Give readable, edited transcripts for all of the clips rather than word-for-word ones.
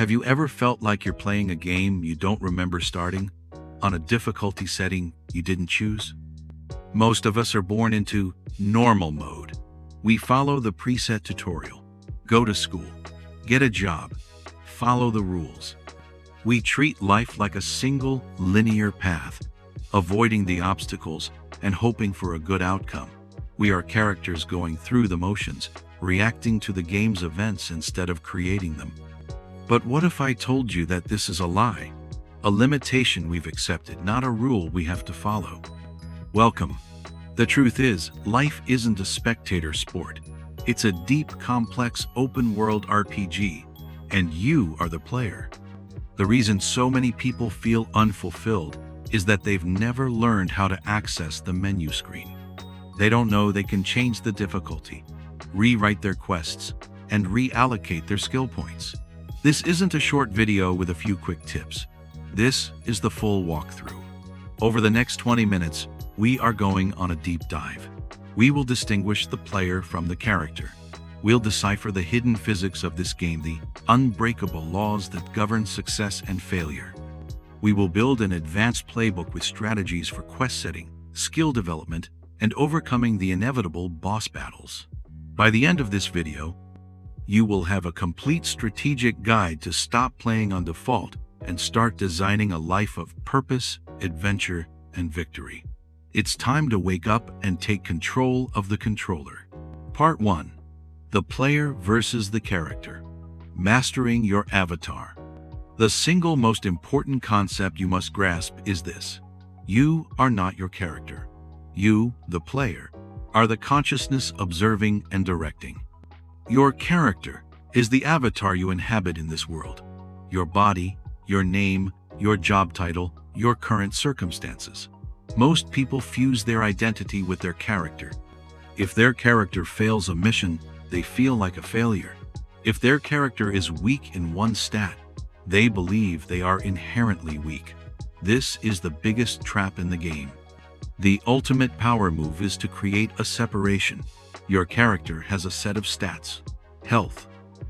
Have you ever felt like you're playing a game you don't remember starting, on a difficulty setting you didn't choose? Most of us are born into normal mode. We follow the preset tutorial, go to school, get a job, follow the rules. We treat life like a single linear path, avoiding the obstacles and hoping for a good outcome. We are characters going through the motions, reacting to the game's events instead of creating them. But what if I told you that this is a lie? A limitation we've accepted, not a rule we have to follow. Welcome. The truth is, life isn't a spectator sport. It's a deep, complex, open-world RPG, and you are the player. The reason so many people feel unfulfilled is that they've never learned how to access the menu screen. They don't know they can change the difficulty, rewrite their quests, and reallocate their skill points. This isn't a short video with a few quick tips. This is the full walkthrough. Over the next 20 minutes, we are going on a deep dive. We will distinguish the player from the character. We'll decipher the hidden physics of this game, the unbreakable laws that govern success and failure. We will build an advanced playbook with strategies for quest setting, skill development, and overcoming the inevitable boss battles. By the end of this video, you will have a complete strategic guide to stop playing on default and start designing a life of purpose, adventure, and victory. It's time to wake up and take control of the controller. Part 1. The player versus the character. Mastering your avatar. The single most important concept you must grasp is this: you are not your character. You, the player, are the consciousness observing and directing. Your character is the avatar you inhabit in this world. Your body, your name, your job title, your current circumstances. Most people fuse their identity with their character. If their character fails a mission, they feel like a failure. If their character is weak in one stat, they believe they are inherently weak. This is the biggest trap in the game. The ultimate power move is to create a separation. Your character has a set of stats: health,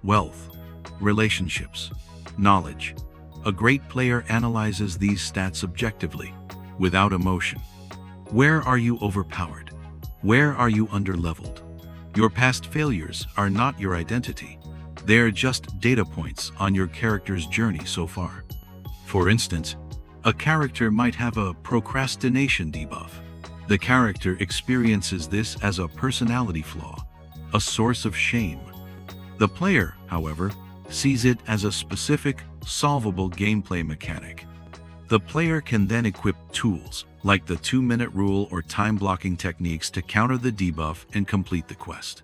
wealth, relationships, knowledge. A great player analyzes these stats objectively, without emotion. Where are you overpowered? Where are you underleveled? Your past failures are not your identity. They're just data points on your character's journey so far. For instance, a character might have a procrastination debuff. The character experiences this as a personality flaw, a source of shame. The player, however, sees it as a specific, solvable gameplay mechanic. The player can then equip tools, like the 2-minute rule or time-blocking techniques, to counter the debuff and complete the quest.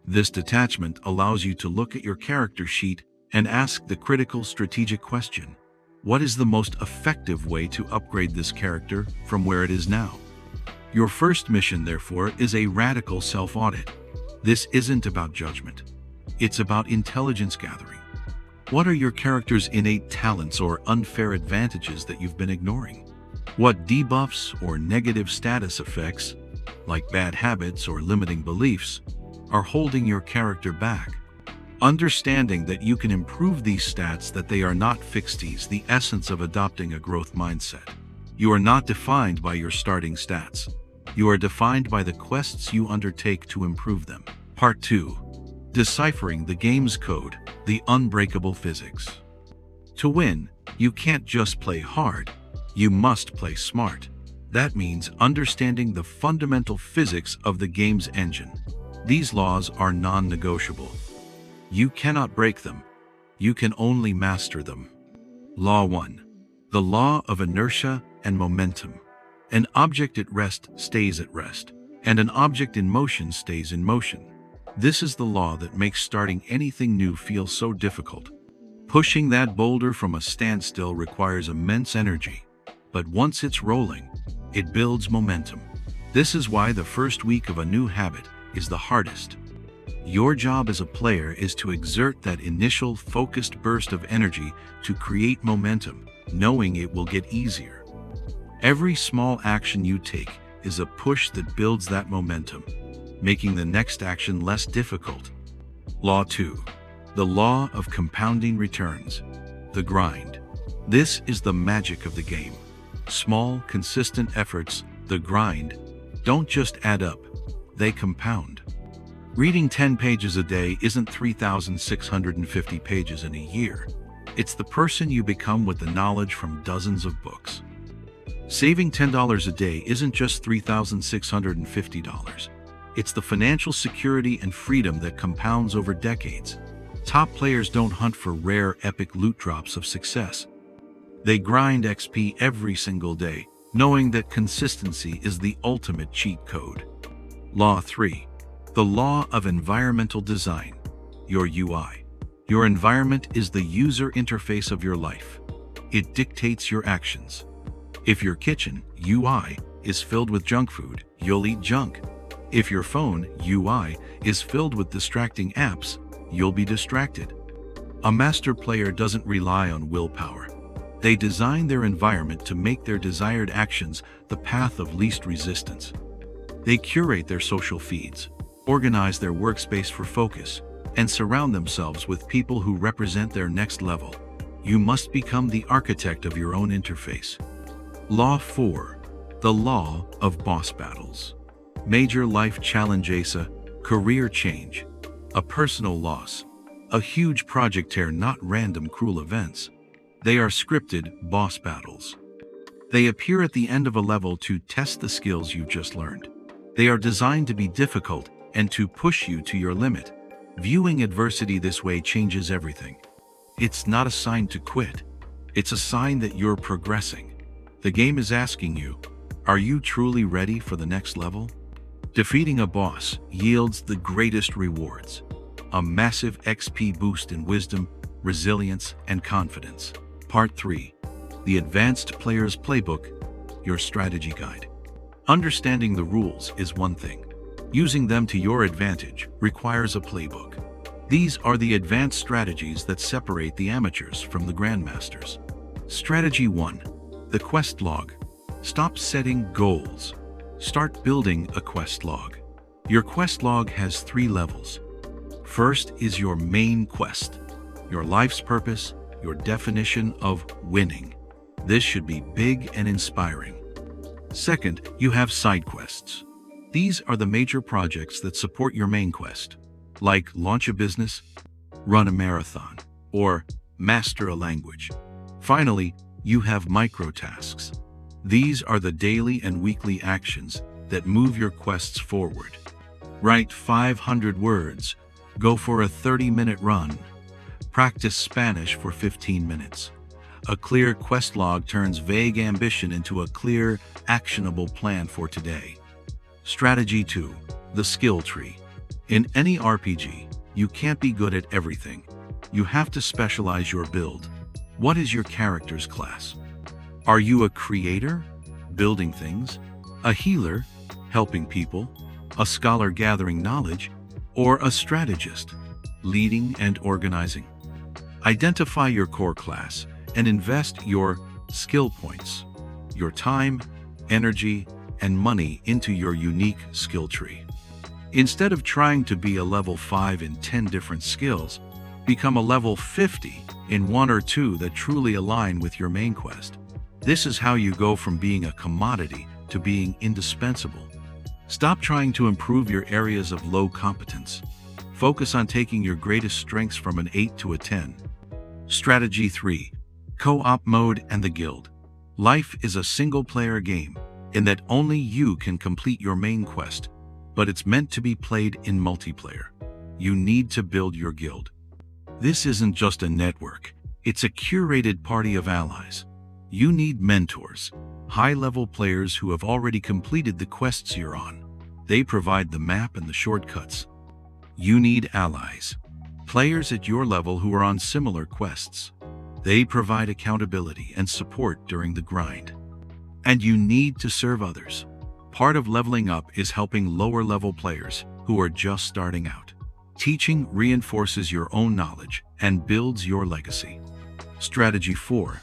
This detachment allows you to look at your character sheet and ask the critical strategic question: what is the most effective way to upgrade this character from where it is now? Your first mission, therefore, is a radical self-audit. This isn't about judgment. It's about intelligence gathering. What are your character's innate talents or unfair advantages that you've been ignoring? What debuffs or negative status effects, like bad habits or limiting beliefs, are holding your character back? Understanding that you can improve these stats, that they are not fixed, is the essence of adopting a growth mindset. You are not defined by your starting stats. You are defined by the quests you undertake to improve them. Part 2. Deciphering the game's code, the unbreakable physics. To win, you can't just play hard, you must play smart. That means understanding the fundamental physics of the game's engine. These laws are non-negotiable. You cannot break them, you can only master them. Law 1. The law of inertia and momentum. An object at rest stays at rest, and an object in motion stays in motion. This is the law that makes starting anything new feel so difficult. Pushing that boulder from a standstill requires immense energy, but once it's rolling, it builds momentum. This is why the first week of a new habit is the hardest. Your job as a player is to exert that initial focused burst of energy to create momentum, knowing it will get easier. Every small action you take is a push that builds that momentum, making the next action less difficult. Law 2. The law of compounding returns. The grind. This is the magic of the game. Small, consistent efforts, the grind, don't just add up, they compound. Reading 10 pages a day isn't 3,650 pages in a year. It's the person you become with the knowledge from dozens of books. Saving $10 a day isn't just $3,650. It's the financial security and freedom that compounds over decades. Top players don't hunt for rare, epic loot drops of success. They grind XP every single day, knowing that consistency is the ultimate cheat code. Law 3. The law of environmental design. Your UI. Your environment is the user interface of your life. It dictates your actions. If your kitchen, UI, is filled with junk food, you'll eat junk. If your phone, UI, is filled with distracting apps, you'll be distracted. A master player doesn't rely on willpower. They design their environment to make their desired actions the path of least resistance. They curate their social feeds, organize their workspace for focus, and surround themselves with people who represent their next level. You must become the architect of your own interface. Law 4. The law of boss battles. Major life challenge, a career change, a personal loss, a huge project tear, not random cruel events. They are scripted boss battles. They appear at the end of a level to test the skills you've just learned. They are designed to be difficult and to push you to your limit. Viewing adversity this way changes everything. It's not a sign to quit. It's a sign that you're progressing. The game is asking you, are you truly ready for the next level? Defeating a boss yields the greatest rewards. A massive XP boost in wisdom, resilience, and confidence. Part 3. The Advanced Player's Playbook, your strategy guide. Understanding the rules is one thing. Using them to your advantage requires a playbook. These are the advanced strategies that separate the amateurs from the grandmasters. Strategy 1. The quest log. Stop setting goals. Start building a quest log. Your quest log has 3 levels. First is your main quest, your life's purpose, your definition of winning. This should be big and inspiring. Second, you have side quests. These are the major projects that support your main quest, like launch a business, run a marathon, or master a language. Finally, you have micro tasks. These are the daily and weekly actions that move your quests forward. Write 500 words, go for a 30-minute run, practice Spanish for 15 minutes. A clear quest log turns vague ambition into a clear, actionable plan for today. Strategy 2. The skill tree. In any RPG, you can't be good at everything. You have to specialize your build. What is your character's class? Are you a creator, building things, a healer, helping people, a scholar gathering knowledge, or a strategist, leading and organizing? Identify your core class and invest your skill points, your time, energy, and money into your unique skill tree. Instead of trying to be a level 5 in 10 different skills, become a level 50 in 1 or 2 that truly align with your main quest. This is how you go from being a commodity to being indispensable. Stop trying to improve your areas of low competence. Focus on taking your greatest strengths from an 8 to a 10. Strategy 3. Co-op mode and the guild. Life is a single-player game, in that only you can complete your main quest, but it's meant to be played in multiplayer. You need to build your guild. This isn't just a network, it's a curated party of allies. You need mentors, high-level players who have already completed the quests you're on. They provide the map and the shortcuts. You need allies, players at your level who are on similar quests. They provide accountability and support during the grind. And you need to serve others. Part of leveling up is helping lower-level players who are just starting out. Teaching reinforces your own knowledge and builds your legacy. Strategy 4.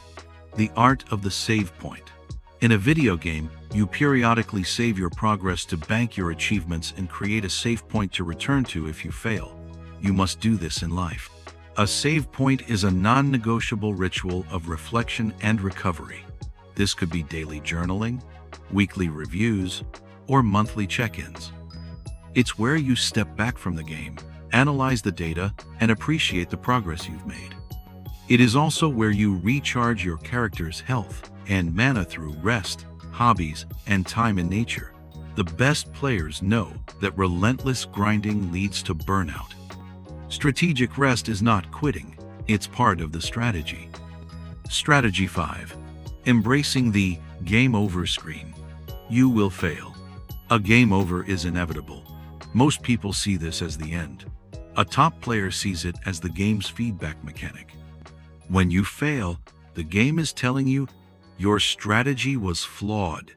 The art of the save point. In a video game, you periodically save your progress to bank your achievements and create a save point to return to if you fail. You must do this in life. A save point is a non-negotiable ritual of reflection and recovery. This could be daily journaling, weekly reviews, or monthly check-ins. It's where you step back from the game, analyze the data, and appreciate the progress you've made. It is also where you recharge your character's health and mana through rest, hobbies, and time in nature. The best players know that relentless grinding leads to burnout. Strategic rest is not quitting, it's part of the strategy. Strategy 5. Embracing the game over screen. You will fail. A game over is inevitable. Most people see this as the end. A top player sees it as the game's feedback mechanic. When you fail, the game is telling you your strategy was flawed.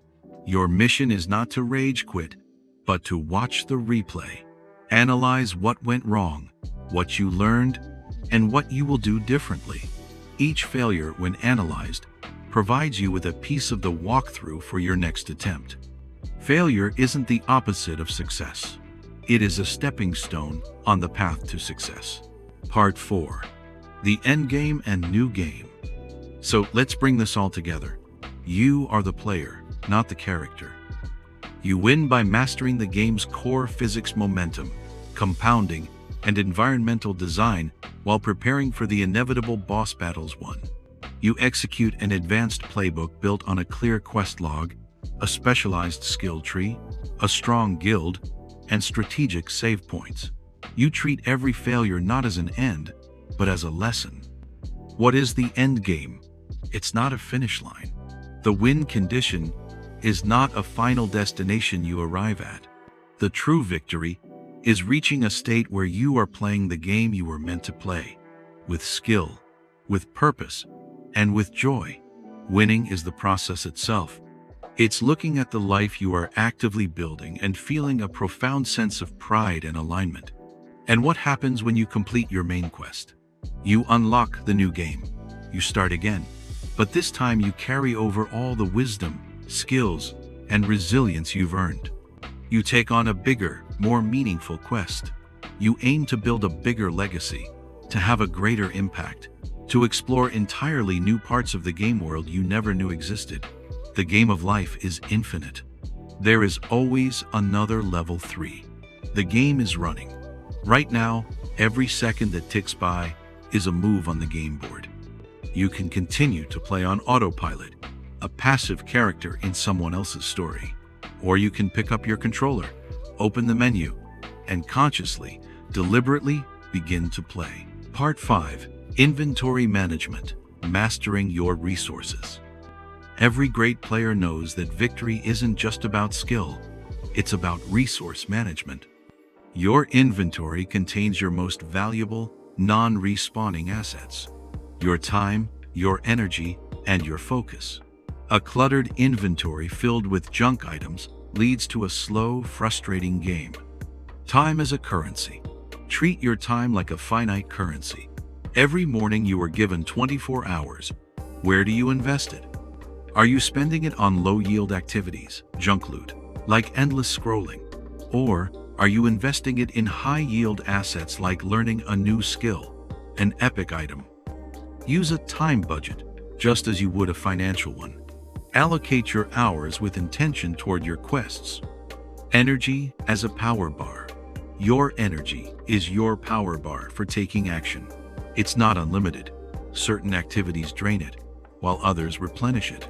Your mission is not to rage quit, but to watch the replay. Analyze what went wrong, what you learned, and what you will do differently. Each failure, when analyzed, provides you with a piece of the walkthrough for your next attempt. Failure isn't the opposite of success. It is a stepping stone on the path to success. Part 4. The endgame and new game. So let's bring this all together. You are the player, not the character. You win by mastering the game's core physics, momentum, compounding, and environmental design while preparing for the inevitable boss battles won. You execute an advanced playbook built on a clear quest log, a specialized skill tree, a strong guild, and strategic save points. You treat every failure not as an end, but as a lesson. What is the end game? It's not a finish line. The win condition is not a final destination you arrive at. The true victory is reaching a state where you are playing the game you were meant to play, with skill, with purpose, and with joy. Winning is the process itself. It's looking at the life you are actively building and feeling a profound sense of pride and alignment. And what happens when you complete your main quest? You unlock the new game. You start again, but this time you carry over all the wisdom, skills, and resilience you've earned. You take on a bigger, more meaningful quest. You aim to build a bigger legacy, to have a greater impact, to explore entirely new parts of the game world you never knew existed. The game of life is infinite. There is always another level 3. The game is running. Right now, every second that ticks by is a move on the game board. You can continue to play on autopilot, a passive character in someone else's story. Or you can pick up your controller, open the menu, and consciously, deliberately begin to play. Part 5. Inventory management. Mastering your resources. Every great player knows that victory isn't just about skill, it's about resource management. Your inventory contains your most valuable, non-respawning assets. Your time, your energy, and your focus. A cluttered inventory filled with junk items leads to a slow, frustrating game. Time is a currency. Treat your time like a finite currency. Every morning you are given 24 hours. Where do you invest it? Are you spending it on low-yield activities, junk loot, like endless scrolling? Or are you investing it in high-yield assets like learning a new skill, an epic item? Use a time budget, just as you would a financial one. Allocate your hours with intention toward your quests. Energy as a power bar. Your energy is your power bar for taking action. It's not unlimited. Certain activities drain it, while others replenish it.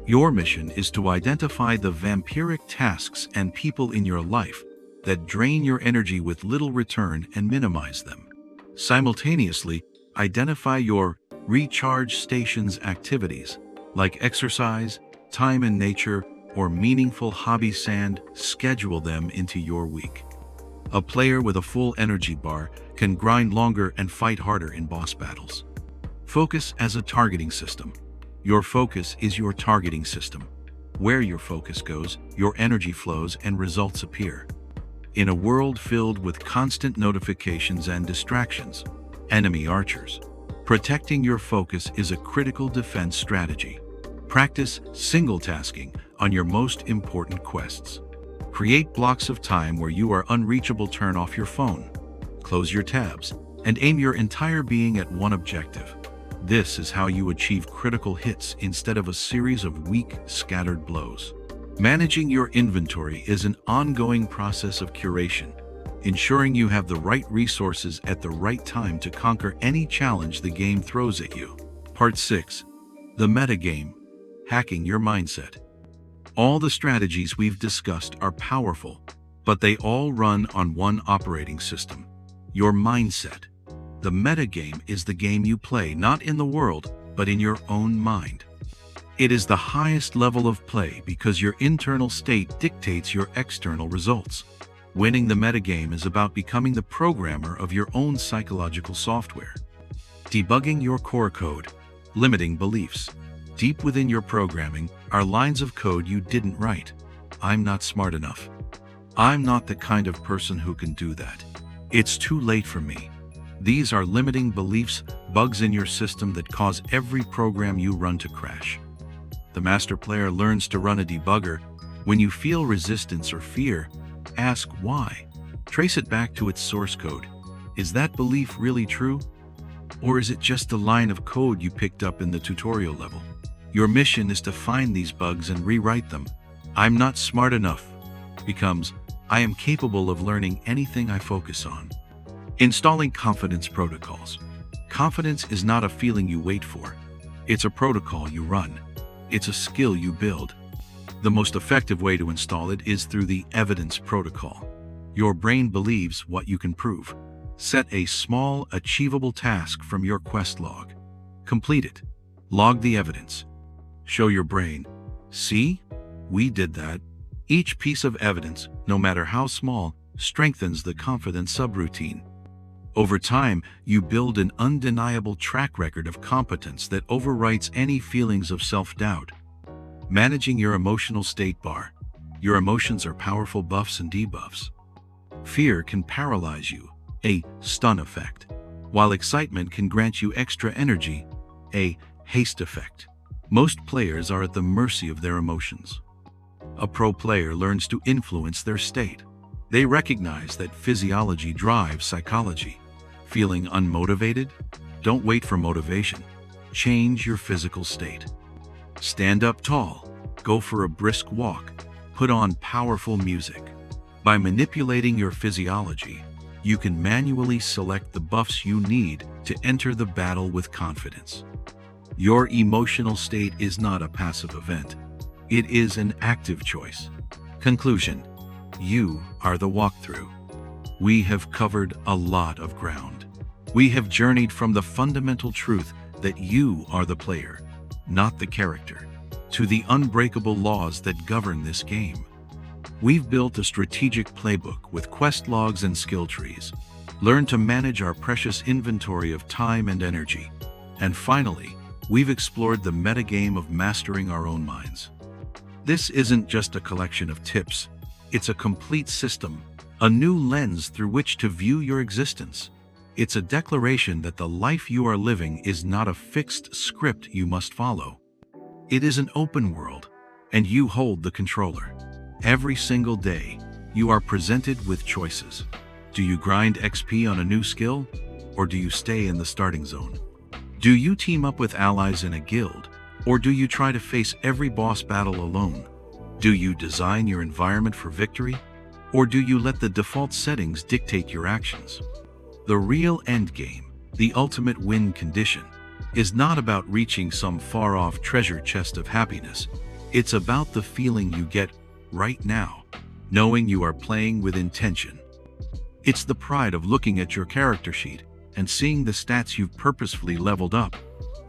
Your mission is to identify the vampiric tasks and people in your life that drain your energy with little return and minimize them. Simultaneously, identify your recharge stations activities, like exercise, time in nature, or meaningful hobbies, and schedule them into your week. A player with a full energy bar can grind longer and fight harder in boss battles. Focus as a targeting system. Your focus is your targeting system. Where your focus goes, your energy flows and results appear. In a world filled with constant notifications and distractions, enemy archers, protecting your focus is a critical defense strategy. Practice single tasking on your most important quests. Create blocks of time where you are unreachable. Turn off your phone, close your tabs, and aim your entire being at one objective. This is how you achieve critical hits instead of a series of weak, scattered blows. Managing your inventory is an ongoing process of curation, ensuring you have the right resources at the right time to conquer any challenge the game throws at you. Part 6. The Metagame. Hacking your mindset. All the strategies we've discussed are powerful, but they all run on one operating system: your mindset. The metagame is the game you play not in the world, but in your own mind. It is the highest level of play because your internal state dictates your external results. Winning the metagame is about becoming the programmer of your own psychological software. Debugging your core code, limiting beliefs. Deep within your programming are lines of code you didn't write. I'm not smart enough. I'm not the kind of person who can do that. It's too late for me. These are limiting beliefs, bugs in your system that cause every program you run to crash. The master player learns to run a debugger. When you feel resistance or fear, ask why. Trace it back to its source code. Is that belief really true? Or is it just a line of code you picked up in the tutorial level? Your mission is to find these bugs and rewrite them. I'm not smart enough becomes I am capable of learning anything I focus on. Installing confidence protocols. Confidence is not a feeling you wait for. It's a protocol you run. It's a skill you build. The most effective way to install it is through the evidence protocol. Your brain believes what you can prove. Set a small, achievable task from your quest log. Complete it. Log the evidence. Show your brain, see? We did that. Each piece of evidence, no matter how small, strengthens the confidence subroutine. Over time, you build an undeniable track record of competence that overwrites any feelings of self-doubt. Managing your emotional state bar. Your emotions are powerful buffs and debuffs. Fear can paralyze you, a stun effect, while excitement can grant you extra energy, a haste effect. Most players are at the mercy of their emotions. A pro player learns to influence their state. They recognize that physiology drives psychology. Feeling unmotivated? Don't wait for motivation. Change your physical state. Stand up tall. Go for a brisk walk. Put on powerful music. By manipulating your physiology, you can manually select the buffs you need to enter the battle with confidence. Your emotional state is not a passive event. It is an active choice. Conclusion: you are the walkthrough. We have covered a lot of ground. We have journeyed from the fundamental truth that you are the player, not the character, to the unbreakable laws that govern this game. We've built a strategic playbook with quest logs and skill trees, learned to manage our precious inventory of time and energy, and finally, we've explored the metagame of mastering our own minds. This isn't just a collection of tips, it's a complete system, a new lens through which to view your existence. It's a declaration that the life you are living is not a fixed script you must follow. It is an open world, and you hold the controller. Every single day, you are presented with choices. Do you grind XP on a new skill, or do you stay in the starting zone? Do you team up with allies in a guild, or do you try to face every boss battle alone? Do you design your environment for victory, or do you let the default settings dictate your actions? The real endgame, the ultimate win condition, is not about reaching some far-off treasure chest of happiness. It's about the feeling you get right now, knowing you are playing with intention. It's the pride of looking at your character sheet and seeing the stats you've purposefully leveled up.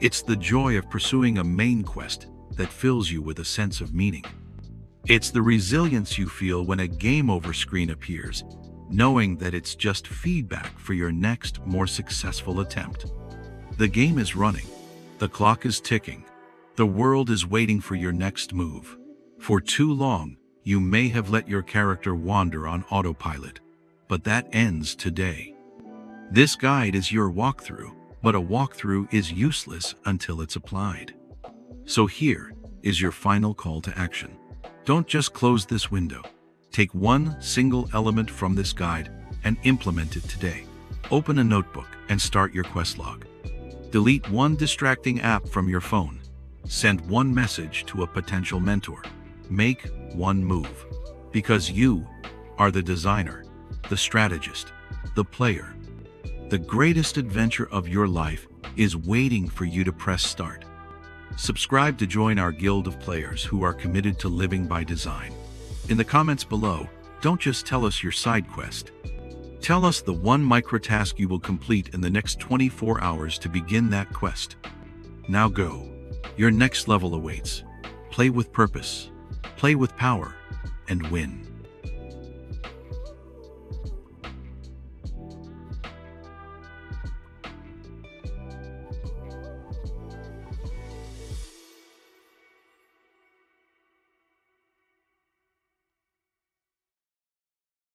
It's the joy of pursuing a main quest that fills you with a sense of meaning. It's the resilience you feel when a game over screen appears, knowing that it's just feedback for your next, more successful attempt. The game is running. The clock is ticking. The world is waiting for your next move. For too long, you may have let your character wander on autopilot, but that ends today. This guide is your walkthrough, but a walkthrough is useless until it's applied. So here is your final call to action. Don't just close this window. Take one single element from this guide and implement it today. Open a notebook and start your quest log. Delete one distracting app from your phone. Send one message to a potential mentor. Make one move. Because you are the designer, the strategist, the player. The greatest adventure of your life is waiting for you to press start. Subscribe to join our guild of players who are committed to living by design. In the comments below, don't just tell us your side quest. Tell us the one microtask you will complete in the next 24 hours to begin that quest. Now go. Your next level awaits. Play with purpose, play with power, and win.